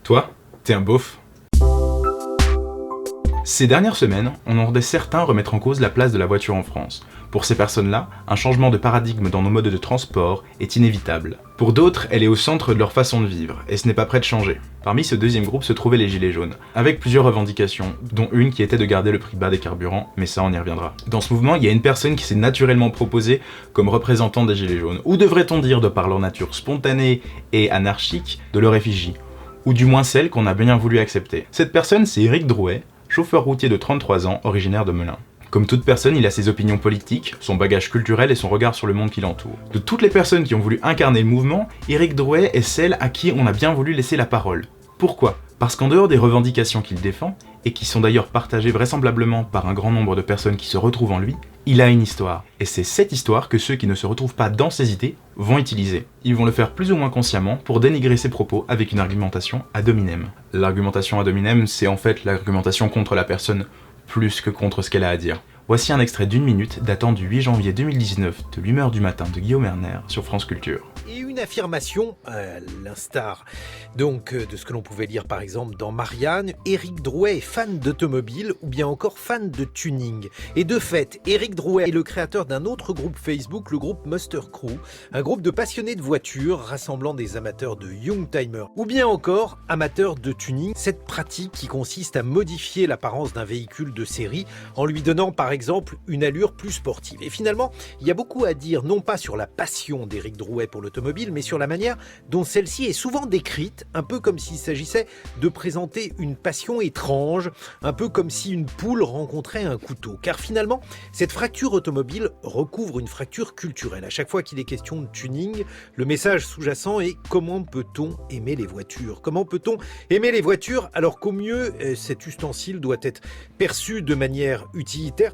Toi, t'es un beauf. Ces dernières semaines, on entendait certains remettre en cause la place de la voiture en France. Pour ces personnes-là, un changement de paradigme dans nos modes de transport est inévitable. Pour d'autres, elle est au centre de leur façon de vivre, et ce n'est pas prêt de changer. Parmi ce deuxième groupe se trouvaient les gilets jaunes, avec plusieurs revendications, dont une qui était de garder le prix bas des carburants, mais ça on y reviendra. Dans ce mouvement, il y a une personne qui s'est naturellement proposée comme représentant des gilets jaunes, ou devrait-on dire de par leur nature spontanée et anarchique, de leur effigie, ou du moins celle qu'on a bien voulu accepter. Cette personne, c'est Éric Drouet, chauffeur routier de 33 ans, originaire de Melun. Comme toute personne, il a ses opinions politiques, son bagage culturel et son regard sur le monde qui l'entoure. De toutes les personnes qui ont voulu incarner le mouvement, Éric Drouet est celle à qui on a bien voulu laisser la parole. Pourquoi ? Parce qu'en dehors des revendications qu'il défend, et qui sont d'ailleurs partagées vraisemblablement par un grand nombre de personnes qui se retrouvent en lui, il a une histoire. Et c'est cette histoire que ceux qui ne se retrouvent pas dans ses idées vont utiliser. Ils vont le faire plus ou moins consciemment pour dénigrer ses propos avec une argumentation ad hominem. L'argumentation ad hominem, c'est en fait l'argumentation contre la personne plus que contre ce qu'elle a à dire. Voici un extrait d'1 minute datant du 8 janvier 2019 de l'humeur du matin de Guillaume Erner sur France Culture. Et une affirmation, à l'instar donc de ce que l'on pouvait lire par exemple dans Marianne, Éric Drouet est fan d'automobile ou bien encore fan de tuning. Et de fait, Éric Drouet est le créateur d'un autre groupe Facebook, le groupe Muster Crew, un groupe de passionnés de voitures rassemblant des amateurs de Youngtimer ou bien encore amateurs de tuning, cette pratique qui consiste à modifier l'apparence d'un véhicule de série en lui donnant par exemple une allure plus sportive. Et finalement, il y a beaucoup à dire non pas sur la passion d'Éric Drouet pour l'automobile, mais sur la manière dont celle-ci est souvent décrite, un peu comme s'il s'agissait de présenter une passion étrange, un peu comme si une poule rencontrait un couteau. Car finalement, cette fracture automobile recouvre une fracture culturelle. À chaque fois qu'il est question de tuning, le message sous-jacent est comment peut-on aimer les voitures ? Comment peut-on aimer les voitures alors qu'au mieux, cet ustensile doit être perçu de manière utilitaire ?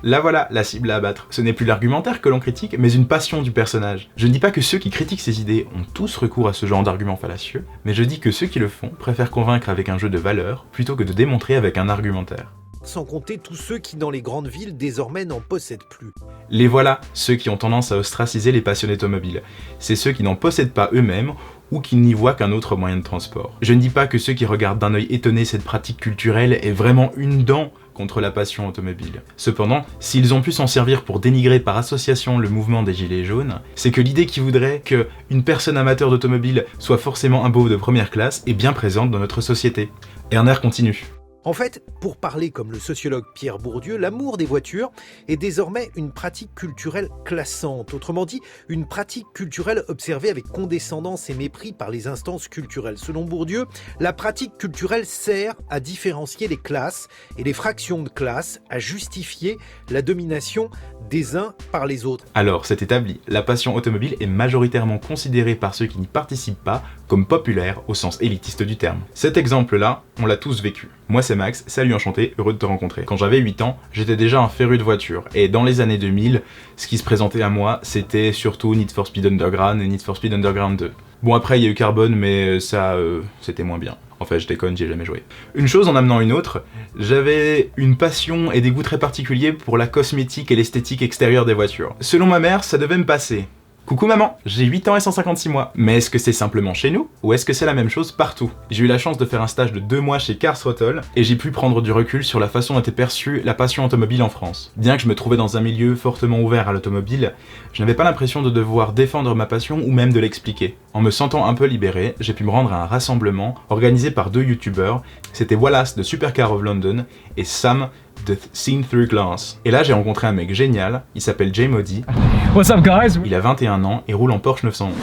Là voilà, la cible à abattre. Ce n'est plus l'argumentaire que l'on critique, mais une passion du personnage. Je ne dis pas que ceux qui critiquent ces idées ont tous recours à ce genre d'arguments fallacieux, mais je dis que ceux qui le font préfèrent convaincre avec un jeu de valeurs plutôt que de démontrer avec un argumentaire. Sans compter tous ceux qui dans les grandes villes désormais n'en possèdent plus. Les voilà, ceux qui ont tendance à ostraciser les passionnés automobiles. C'est ceux qui n'en possèdent pas eux-mêmes ou qui n'y voient qu'un autre moyen de transport. Je ne dis pas que ceux qui regardent d'un œil étonné cette pratique culturelle est vraiment une dent contre la passion automobile. Cependant, s'ils ont pu s'en servir pour dénigrer par association le mouvement des gilets jaunes, c'est que l'idée qui voudrait qu'une personne amateur d'automobile soit forcément un beauf de première classe est bien présente dans notre société. Erner continue. En fait, pour parler comme le sociologue Pierre Bourdieu, l'amour des voitures est désormais une pratique culturelle classante. Autrement dit, une pratique culturelle observée avec condescendance et mépris par les instances culturelles. Selon Bourdieu, la pratique culturelle sert à différencier les classes et les fractions de classes, à justifier la domination des uns par les autres. Alors, c'est établi, la passion automobile est majoritairement considérée par ceux qui n'y participent pas comme populaire au sens élitiste du terme. Cet exemple-là, on l'a tous vécu. Moi c'est Max, salut enchanté, heureux de te rencontrer. Quand j'avais 8 ans, j'étais déjà un féru de voitures, et dans les années 2000, ce qui se présentait à moi, c'était surtout Need for Speed Underground et Need for Speed Underground 2. Bon après il y a eu Carbone, mais ça, c'était moins bien. Enfin je déconne, j'y ai jamais joué. Une chose en amenant une autre, j'avais une passion et des goûts très particuliers pour la cosmétique et l'esthétique extérieure des voitures. Selon ma mère, ça devait me passer. Coucou maman, j'ai 8 ans et 156 mois. Mais est-ce que c'est simplement chez nous ou est-ce que c'est la même chose partout ? J'ai eu la chance de faire un stage de 2 mois chez Cars Throttle et j'ai pu prendre du recul sur la façon dont était perçue la passion automobile en France. Bien que je me trouvais dans un milieu fortement ouvert à l'automobile, je n'avais pas l'impression de devoir défendre ma passion ou même de l'expliquer. En me sentant un peu libéré, j'ai pu me rendre à un rassemblement organisé par 2 youtubeurs. C'était Wallace de Supercar of London et Sam de Seen Through Glass. Et là j'ai rencontré un mec génial, il s'appelle Jay Modi. What's up guys? Il a 21 ans et roule en Porsche 911.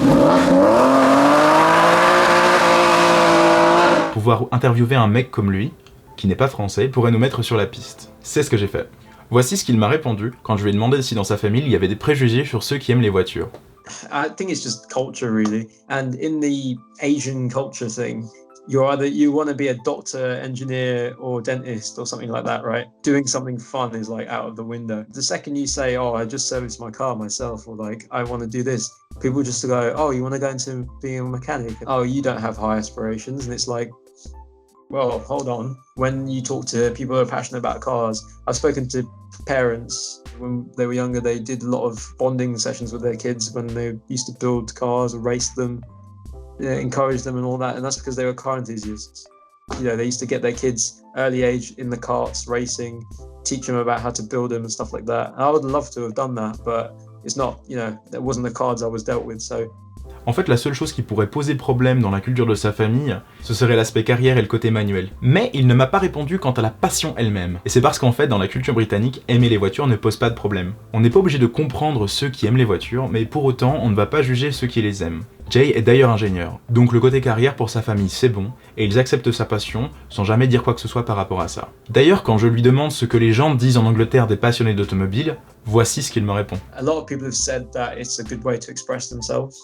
Pouvoir interviewer un mec comme lui, qui n'est pas français, pourrait nous mettre sur la piste. C'est ce que j'ai fait. Voici ce qu'il m'a répondu quand je lui ai demandé si dans sa famille il y avait des préjugés sur ceux qui aiment les voitures. I think it's just culture really. And in the Asian culture thing, you want to be a doctor, engineer, or dentist, or something like that, right? Doing something fun is like out of the window. The second you say, "Oh, I just serviced my car myself," or like, "I want to do this," people just go, "Oh, you want to go into being a mechanic? Oh, you don't have high aspirations," and it's like, well, hold on. When you talk to people who are passionate about cars, I've spoken to parents when they were younger. They did a lot of bonding sessions with their kids when they used to build cars or race them. encourage them and all that, and that's because they were car enthusiasts. They used to get their kids early age in the karts racing, teach them about how to build them and stuff like that. And I would love to have done that, but it's not, that wasn't the cards I was dealt with, so. En fait, la seule chose qui pourrait poser problème dans la culture de sa famille, ce serait l'aspect carrière et le côté manuel. Mais il ne m'a pas répondu quant à la passion elle-même. Et c'est parce qu'en fait, dans la culture britannique, aimer les voitures ne pose pas de problème. On n'est pas obligé de comprendre ceux qui aiment les voitures, mais pour autant, on ne va pas juger ceux qui les aiment. Jay est d'ailleurs ingénieur, donc le côté carrière pour sa famille c'est bon, et ils acceptent sa passion sans jamais dire quoi que ce soit par rapport à ça. D'ailleurs, quand je lui demande ce que les gens disent en Angleterre des passionnés d'automobile, voici ce qu'il me répond. A lot of people have said that it's a good way to express themselves.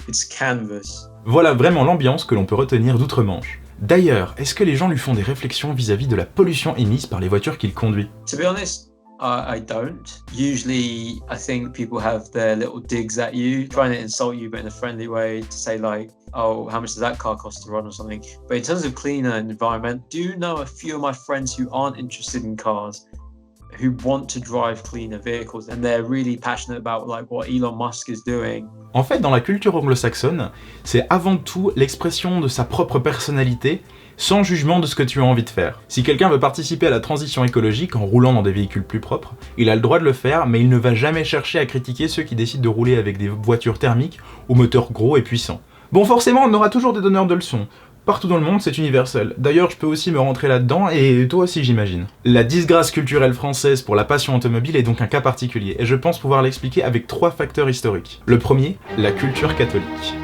It's canvas. Voilà vraiment l'ambiance que l'on peut retenir d'outre-Manche. D'ailleurs, est-ce que les gens lui font des réflexions vis-à-vis de la pollution émise par les voitures qu'il conduit? To be honest, I don't. Usually, I think people have their little digs at you, trying to insult you, but in a friendly way, to say like, oh, how much does that car cost to run or something? But in terms of cleaner and environment, do you know a few of my friends who aren't interested in cars, who want to drive cleaner vehicles, and they're really passionate about like what Elon Musk is doing? En fait, dans la culture anglo-saxonne, c'est avant tout l'expression de sa propre personnalité, sans jugement de ce que tu as envie de faire. Si quelqu'un veut participer à la transition écologique en roulant dans des véhicules plus propres, il a le droit de le faire, mais il ne va jamais chercher à critiquer ceux qui décident de rouler avec des voitures thermiques aux moteurs gros et puissants. Bon, forcément, on aura toujours des donneurs de leçons. Partout dans le monde, c'est universel. D'ailleurs, je peux aussi me rentrer là-dedans, et toi aussi, j'imagine. La disgrâce culturelle française pour la passion automobile est donc un cas particulier, et je pense pouvoir l'expliquer avec 3 facteurs historiques. Le premier, la culture catholique.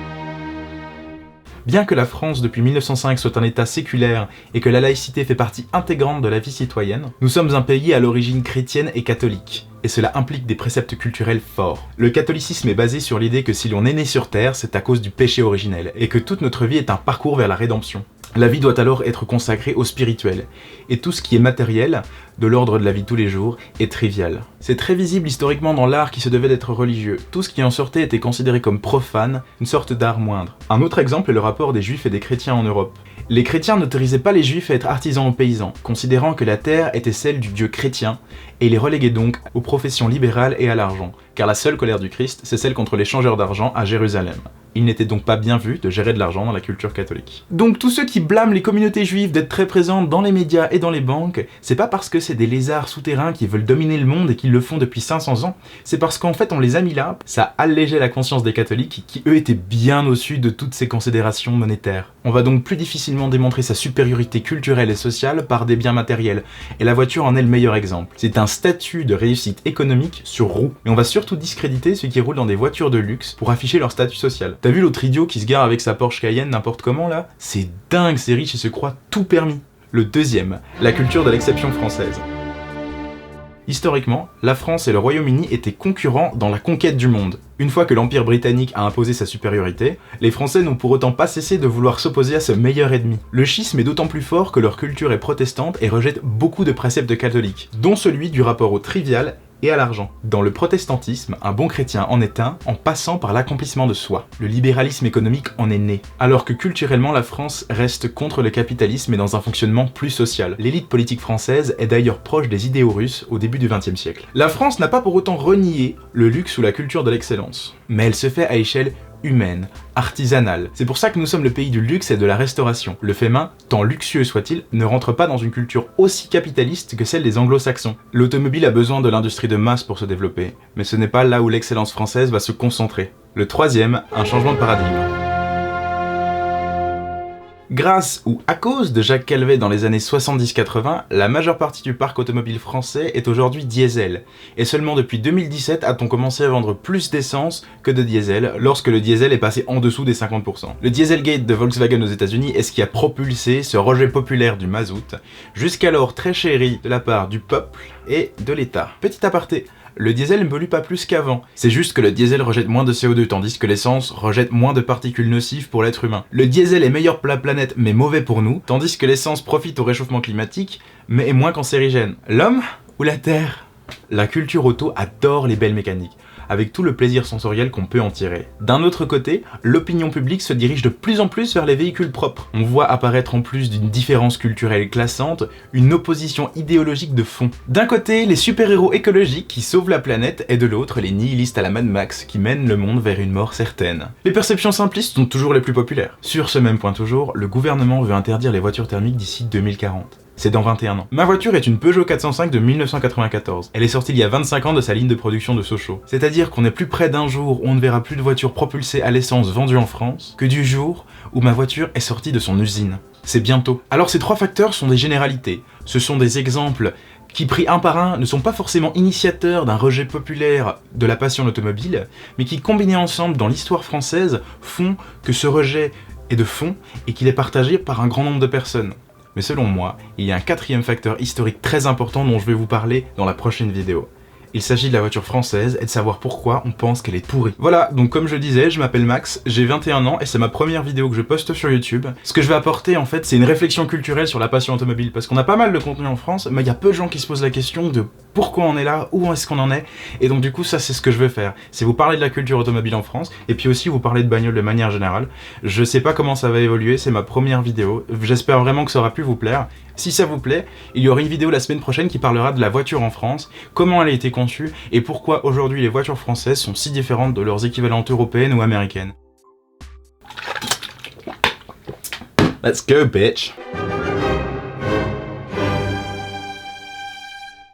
Bien que la France depuis 1905 soit un état séculaire et que la laïcité fait partie intégrante de la vie citoyenne, nous sommes un pays à l'origine chrétienne et catholique, et cela implique des préceptes culturels forts. Le catholicisme est basé sur l'idée que si l'on est né sur terre, c'est à cause du péché originel, et que toute notre vie est un parcours vers la rédemption. La vie doit alors être consacrée au spirituel, et tout ce qui est matériel, de l'ordre de la vie de tous les jours, est trivial. C'est très visible historiquement dans l'art qui se devait d'être religieux. Tout ce qui en sortait était considéré comme profane, une sorte d'art moindre. Un autre exemple est le rapport des juifs et des chrétiens en Europe. Les chrétiens n'autorisaient pas les juifs à être artisans ou paysans, considérant que la terre était celle du Dieu chrétien, et les reléguaient donc aux professions libérales et à l'argent, car la seule colère du Christ, c'est celle contre les changeurs d'argent à Jérusalem. Il n'était donc pas bien vu de gérer de l'argent dans la culture catholique. Donc tous ceux qui blâment les communautés juives d'être très présentes dans les médias et dans les banques, c'est pas parce que c'est des lézards souterrains qui veulent dominer le monde et qu'ils le font depuis 500 ans, c'est parce qu'en fait on les a mis là, ça allégeait la conscience des catholiques qui eux étaient bien au-dessus de toutes ces considérations monétaires. On va donc plus difficilement démontrer sa supériorité culturelle et sociale par des biens matériels, et la voiture en est le meilleur exemple. C'est un statut de réussite économique sur roue, mais on va surtout discréditer ceux qui roulent dans des voitures de luxe pour afficher leur statut social. T'as vu l'autre idiot qui se gare avec sa Porsche Cayenne n'importe comment là? C'est dingue, c'est riche et se croit tout permis. Le deuxième, la culture de l'exception française. Historiquement, la France et le Royaume-Uni étaient concurrents dans la conquête du monde. Une fois que l'Empire britannique a imposé sa supériorité, les Français n'ont pour autant pas cessé de vouloir s'opposer à ce meilleur ennemi. Le schisme est d'autant plus fort que leur culture est protestante et rejette beaucoup de préceptes catholiques, dont celui du rapport au trivial et à l'argent. Dans le protestantisme, un bon chrétien en est un en passant par l'accomplissement de soi. Le libéralisme économique en est né, alors que culturellement la France reste contre le capitalisme et dans un fonctionnement plus social. L'élite politique française est d'ailleurs proche des idéaux russes au début du XXe siècle. La France n'a pas pour autant renié le luxe ou la culture de l'excellence, mais elle se fait à échelle humaine, artisanale. C'est pour ça que nous sommes le pays du luxe et de la restauration. Le fait main, tant luxueux soit-il, ne rentre pas dans une culture aussi capitaliste que celle des anglo-saxons. L'automobile a besoin de l'industrie de masse pour se développer, mais ce n'est pas là où l'excellence française va se concentrer. Le troisième, un changement de paradigme. Grâce ou à cause de Jacques Calvet dans les années 70-80, la majeure partie du parc automobile français est aujourd'hui diesel. Et seulement depuis 2017 a-t-on commencé à vendre plus d'essence que de diesel, lorsque le diesel est passé en dessous des 50%. Le Dieselgate de Volkswagen aux États-Unis est ce qui a propulsé ce rejet populaire du mazout, jusqu'alors très chéri de la part du peuple et de l'État. Petit aparté. Le diesel ne pollue pas plus qu'avant, c'est juste que le diesel rejette moins de CO2 tandis que l'essence rejette moins de particules nocives pour l'être humain. Le diesel est meilleur pour la planète mais mauvais pour nous, tandis que l'essence profite au réchauffement climatique mais est moins cancérigène. L'homme ou la terre? La culture auto adore les belles mécaniques. avec tout le plaisir sensoriel qu'on peut en tirer. D'un autre côté, l'opinion publique se dirige de plus en plus vers les véhicules propres. On voit apparaître en plus d'une différence culturelle classante, une opposition idéologique de fond. D'un côté, les super-héros écologiques qui sauvent la planète, et de l'autre, les nihilistes à la Mad Max qui mènent le monde vers une mort certaine. Les perceptions simplistes sont toujours les plus populaires. Sur ce même point toujours, le gouvernement veut interdire les voitures thermiques d'ici 2040. C'est dans 21 ans. Ma voiture est une Peugeot 405 de 1994. Elle est sortie il y a 25 ans de sa ligne de production de Sochaux. C'est-à-dire qu'on est plus près d'un jour où on ne verra plus de voitures propulsées à l'essence vendues en France que du jour où ma voiture est sortie de son usine. C'est bientôt. Alors ces trois facteurs sont des généralités. Ce sont des exemples qui, pris un par un, ne sont pas forcément initiateurs d'un rejet populaire de la passion de l'automobile, mais qui, combinés ensemble dans l'histoire française, font que ce rejet est de fond et qu'il est partagé par un grand nombre de personnes. Mais selon moi, il y a un quatrième facteur historique très important dont je vais vous parler dans la prochaine vidéo. Il s'agit de la voiture française et de savoir pourquoi on pense qu'elle est pourrie. Voilà, donc comme je disais, je m'appelle Max, j'ai 21 ans et c'est ma première vidéo que je poste sur YouTube. Ce que je vais apporter en fait, c'est une réflexion culturelle sur la passion automobile, parce qu'on a pas mal de contenu en France, mais il y a peu de gens qui se posent la question de pourquoi on est là, où est-ce qu'on en est, et donc du coup ça c'est ce que je veux faire. C'est vous parler de la culture automobile en France, et puis aussi vous parler de bagnole de manière générale. Je sais pas comment ça va évoluer, c'est ma première vidéo, j'espère vraiment que ça aura pu vous plaire. Si ça vous plaît, il y aura une vidéo la semaine prochaine qui parlera de la voiture en France, comment elle a été conçue, et pourquoi aujourd'hui les voitures françaises sont si différentes de leurs équivalentes européennes ou américaines. Let's go, bitch!